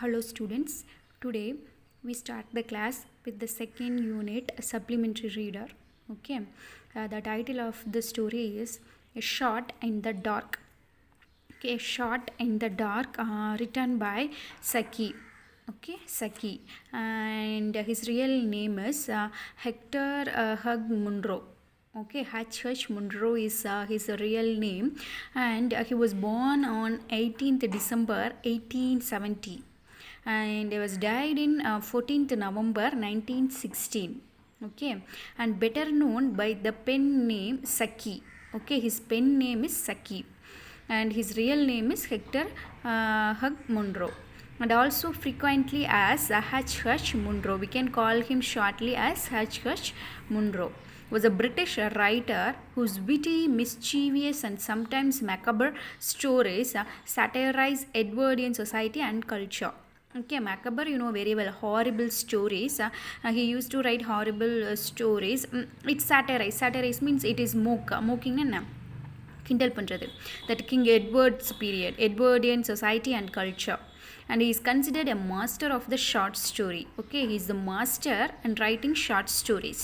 Hello students. Today we start the class with the second unit, a supplementary reader. Okay. The title of the story is A Shot in the Dark. Okay, A Shot in the Dark, written by Saki. Okay, Saki, and his real name is Hector Hug Munro. Okay, H. Munro is his real name, and he was born on 18th December 1870, and he was died in 14th November 1916. Okay, and better known by the pen name Saki. Okay, his pen name is Saki, and his real name is Hector Hug Munro, and also frequently as H. Munro. We can call him shortly as H. Munro. Was a British writer whose witty, mischievous, and sometimes macabre stories satirize Edwardian society and culture. Okay, macabre, you know very well, horrible stories. He used to write horrible stories. It's satirize. Satirize means it is mocking and கிண்டல் பண்ணுறது. That King Edward's period, Edwardian society and culture, and he is considered a master of the short story. Okay, he is the master in writing short stories,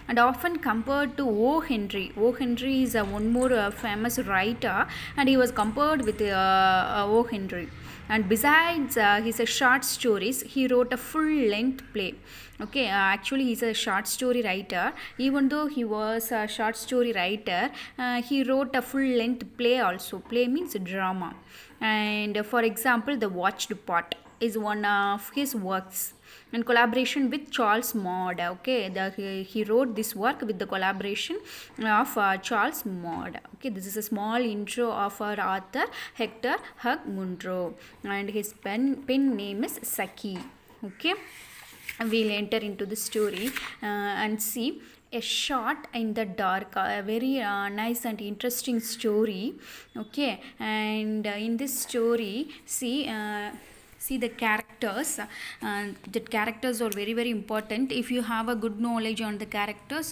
and often compared to O. Henry. O. Henry is one more famous writer, and he was compared with O. Henry. And besides his short stories, he wrote a full-length play. Okay, actually he's a short story writer. Even though he was a short story writer, he wrote a full-length play also. Play means drama. And for example, The Watched Pot is one of his works in collaboration with Charles Maud. Okay, he wrote this work with the collaboration of Charles Maud. Okay, this is a small intro of our author Hector Hug Munro, and his pen name is Saki. Okay, we'll enter into the story and see A Shot in the Dark, a very nice and interesting story. Okay, and in this story, see the characters. The characters are very very important. If you have a good knowledge on the characters,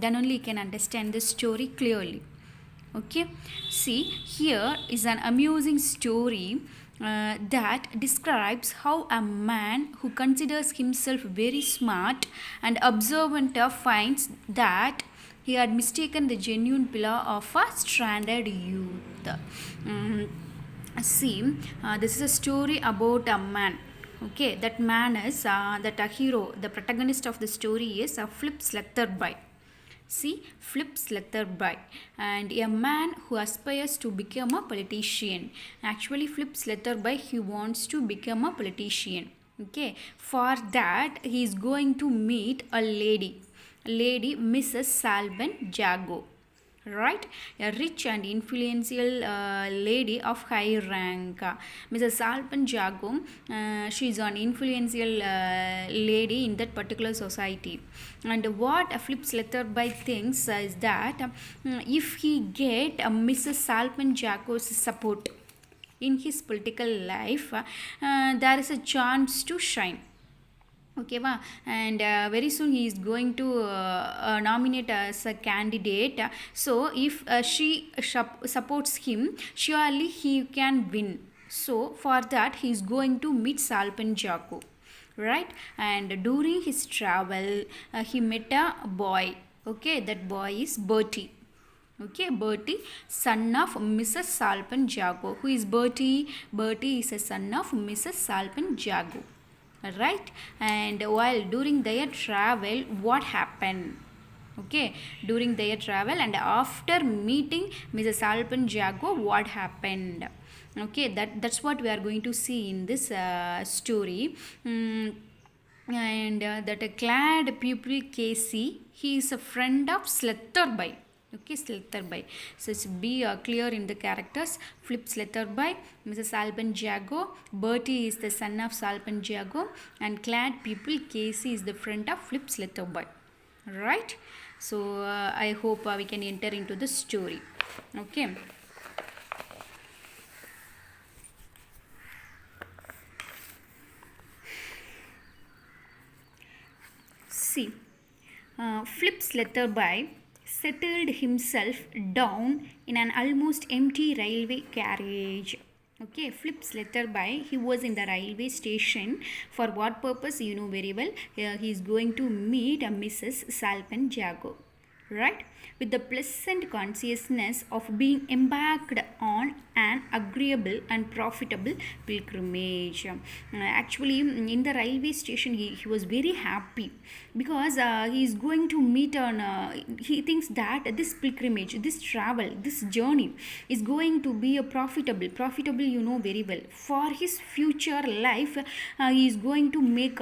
then only you can understand the story clearly. Okay, see, here is an amusing story that describes how a man who considers himself very smart and observant finds that he had mistaken the genuine pillar of a stranded youth. See, this is a story about a man. Okay, that man is that a hero. The protagonist of the story is Philip Sletherby. See, Philip Sletherby, and a man who aspires to become a politician. Actually, Philip Sletherby, he wants to become a politician. Okay, for that he is going to meet a lady Mrs. Salvin Jago. Right, a rich and influential lady of high rank. Mrs. Salvin Jago, she is an influential lady in that particular society. And what Philip Sletherby thinks is that if he get Mrs. Salvin Jago's support in his political life, there is a chance to shine. Okay, and very soon he is going to nominate as a candidate. So if she supports him, surely he can win. So for that he is going to meet Salvin Jago, right? And during his travel, he met a boy. Okay, that boy is Bertie. Okay, Bertie, son of Mrs. Salvin Jago. Who is Bertie? Bertie is a son of Mrs. Salvin Jago. Right, and while during their travel, what happened? Okay, during their travel and after meeting Mrs. Salvin Jago, what happened? Okay, that's what we are going to see in this story. And that a clad pupil Casey, he is a friend of Sletherby. Okay, Sletherby. So be clear in the characters. Philip Sletherby, Mrs. Salvin Jago, Bertie is the son of Salvin Jago, and clad pupil Casey is the friend of Philip Sletherby. Right? So I hope we can enter into the story. Okay. See, Philip Sletherby settled himself down in an almost empty railway carriage. Okay, Flip's letter by, he was in the railway station. For what purpose? You know very well. He is going to meet Mrs. Salpen Jago, right? With the pleasant consciousness of being embarked on an agreeable and profitable pilgrimage. Actually, in the railway station, he was very happy because he is going to meet on. He thinks that this pilgrimage, this travel, this journey is going to be a profitable. You know very well, for his future life. He is going to make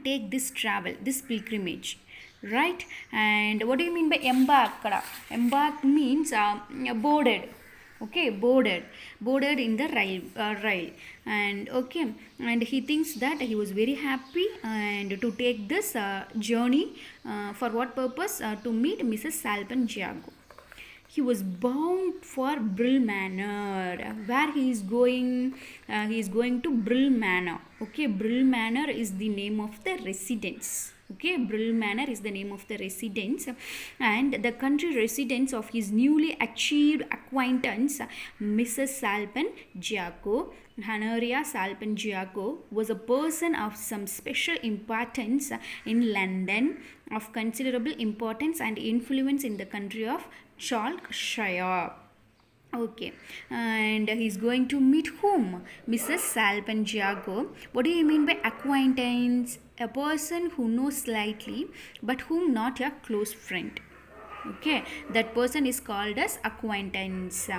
take this travel, this pilgrimage, right? And what do you mean by embarked? Embarked means boarded. Okay, boarded in the rail. And okay, and he thinks that he was very happy and to take this journey. For what purpose? To meet Mrs. Salpen Jago. He was bound for Brill Manor. Where he is going? He is going to Brill Manor. Okay, Brill Manor is the name of the residence. Okay, Brill Manor is the name of the residence, and the country residence of his newly achieved acquaintance, Mrs. Salpen Jago. Honoria Salpen Jago was a person of some special importance in London, of considerable importance and influence in the country of Chalkshire. Okay, and he's going to meet whom? Mrs. Salpen Jago. What do you mean by acquaintance? A person who knows slightly but whom not a close friend. Okay, that person is called as acquaintance.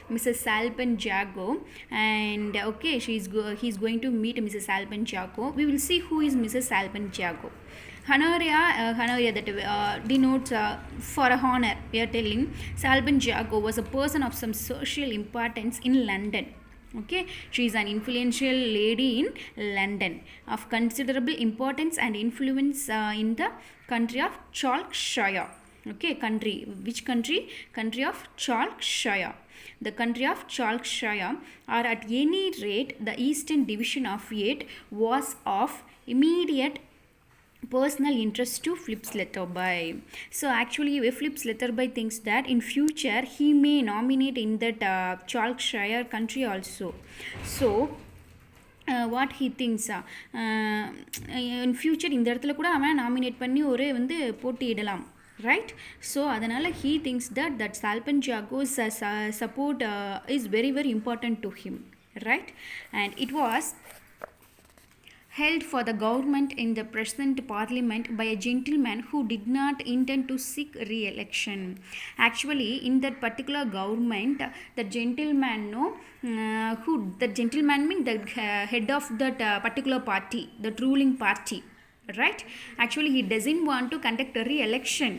Mrs. Salpen Jago, and okay, he's going to meet Mrs. Salpen Jago. We will see who is Mrs. Salpen Jago. Honoria that denotes for a honor. We are telling Salpen Jago was a person of some social importance in London. Okay, she is an influential lady in London, of considerable importance and influence in the country of Chalkshire. Okay, country. Which country? Country of Chalkshire. The country of Chalkshire, or at any rate the eastern division of it, was of immediate personal interest to Flip's Letterby. So actually Flip's Letterby thinks that in future he may nominate in that Chalkshire country also. So what he thinks in future இந்த இடத்துல கூட அவன் nominate பண்ணி ஒரு வந்து போட்டியிடலாம், right? So adanal he thinks that Salpen Jago's support is very important to him, right? And it was held for the government in the present parliament by a gentleman who did not intend to seek re-election. Actually in that particular government, the gentleman that gentleman means the head of that particular party, the ruling party, right? Actually he doesn't want to conduct a re-election.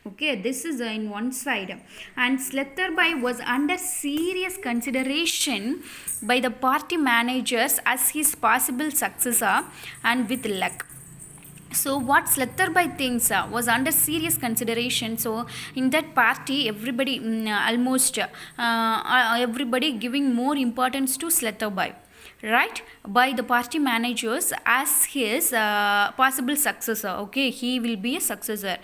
Okay, this is in one side, and Sletherby was under serious consideration by the party managers as his possible successor, and with luck. So what Sletherby thinks was under serious consideration. So in that party everybody almost everybody giving more importance to Sletherby, right, by the party managers as his possible successor. Okay, he will be a successor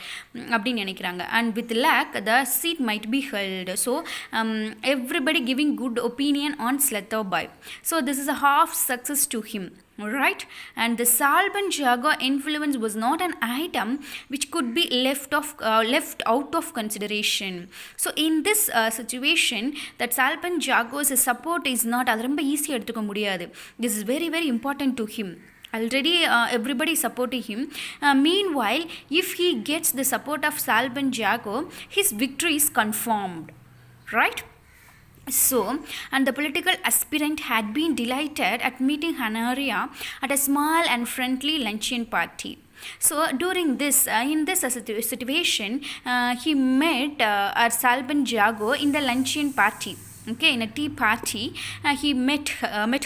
அப்படின்னு நினைக்கிறாங்க. And with luck the seat might be held. So everybody giving good opinion on Sletherby. So this is a half success to him, right? And the Salpen Jago influence was not an item which could be left out of consideration. So in this situation, that Salpen Jago's support is not அது ரொம்ப ஈஸியாக எடுத்துக்க முடியாது. This is very important to him. Already everybody supporting him. Meanwhile, if he gets the support of Salpen Jago, his victory is confirmed, right? So, and the political aspirant had been delighted at meeting Honoria at a small and friendly luncheon party. So during this in this situation he met Salpen Jago in the luncheon party. Okay, in a tea party he met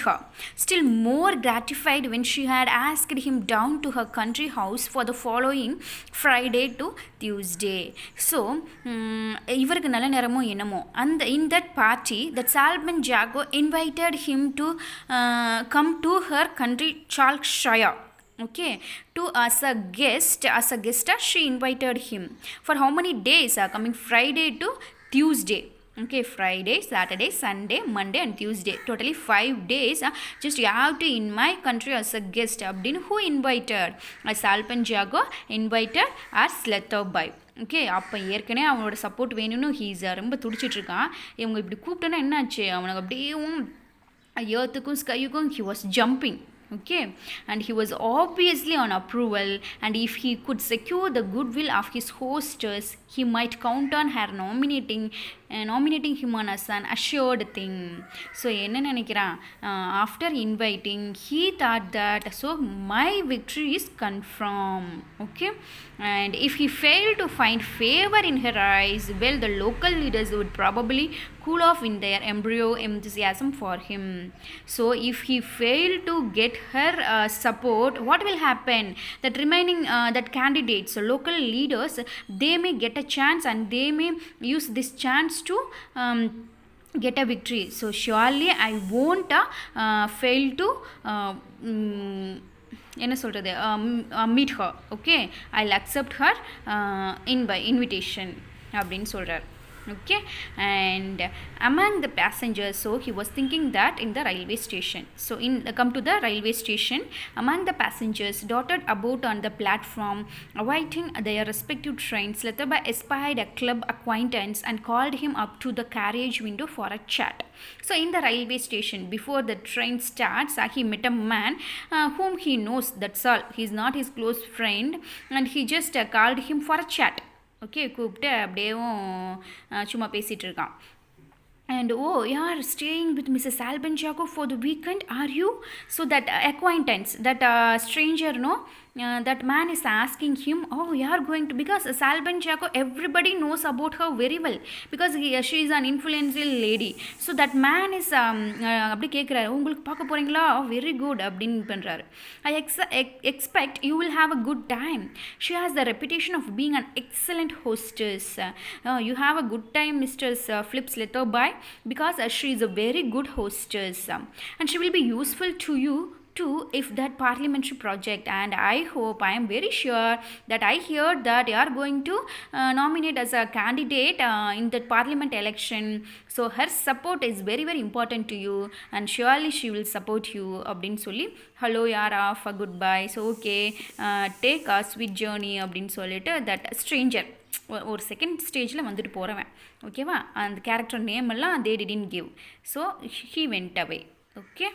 her, still more gratified when she had asked him down to her country house for the following Friday to Tuesday. So இவருக்கு நல்ல நேரமோ என்னமோ அந்த in that party that Salpen Jago invited him to come to her country Chalkshire. Okay, to as a guest she invited him for how many days? Coming Friday to Tuesday. Okay, Friday, Saturday, Sunday, Monday and Tuesday. Totally 5 days. Just you have to in my country as a guest. Abdin who invited? As Alpenjago invited as Sletobai. Okay அப்போ ஏற்கனவே அவனோட support வேணும்னு he's ரொம்ப துடிச்சிட்டு இருக்கான். இவங்க இப்படி கூப்பிட்டோன்னா என்னாச்சு, அவனுக்கு அப்படியேவும் earthக்கும் skyக்கும் he was jumping. Okay, and he was obviously on approval, and if he could secure the goodwill of his hostess, he might count on her nominating him on as an assured thing. So என்ன நினைக்கிறான், after inviting he thought that so my victory is confirmed. Okay, and if he failed to find favor in her eyes, well, the local leaders would probably cool off in their embryo enthusiasm for him. So if he failed to get her support, what will happen? That remaining that candidates, so local leaders, they may get a chance and they may use this chance to get a victory. So surely I won't fail to என்ன சொல்கிறது meet her. Okay, I'll accept her invitation அப்படின்னு சொல்கிறார். Okay, and among the passengers, so he was thinking that in the railway station, so come to the railway station, among the passengers dotted about on the platform awaiting their respective trains, Lataba espied a club acquaintance and called him up to the carriage window for a chat. So in the railway station, before the train starts, he met a man whom he knows, that's all. He's not his close friend, and he just called him for a chat. Okay, கூப்பிட்டு அப்படியேவும் சும்மா பேசிகிட்டு இருக்கான். And oh, you are staying with Mrs. Alpenjago for the weekend, are you? So that acquaintance, that stranger, no, that man is asking him, oh, you are going to, because Alpenjago, everybody knows about her very well because she is an influential lady. So that man is அப்படி கேட்குறாரு, உங்களுக்கு பார்க்க போகிறீங்களா, very good அப்படின்னு பண்ணுறாரு. I expect you will have a good time. She has the reputation of being an excellent hostess. You have a good time, Mr. Flips Letterby, because she is a very good hostess, and she will be useful to you too if that parliamentary project, and I am very sure that I heard that you are going to nominate as a candidate in the parliament election, so her support is very very important to you and surely she will support you அப்படினு சொல்லி hello யார் of a goodbye, so okay, take a sweet journey அப்படினு சொல்லிட்டு that stranger ஒரு second ஸ்டேஜில் வந்துட்டு போகிறவன், ஓகேவா, அந்த கேரக்டர் நேம் எல்லாம் they didn't give, so he went away. Okay.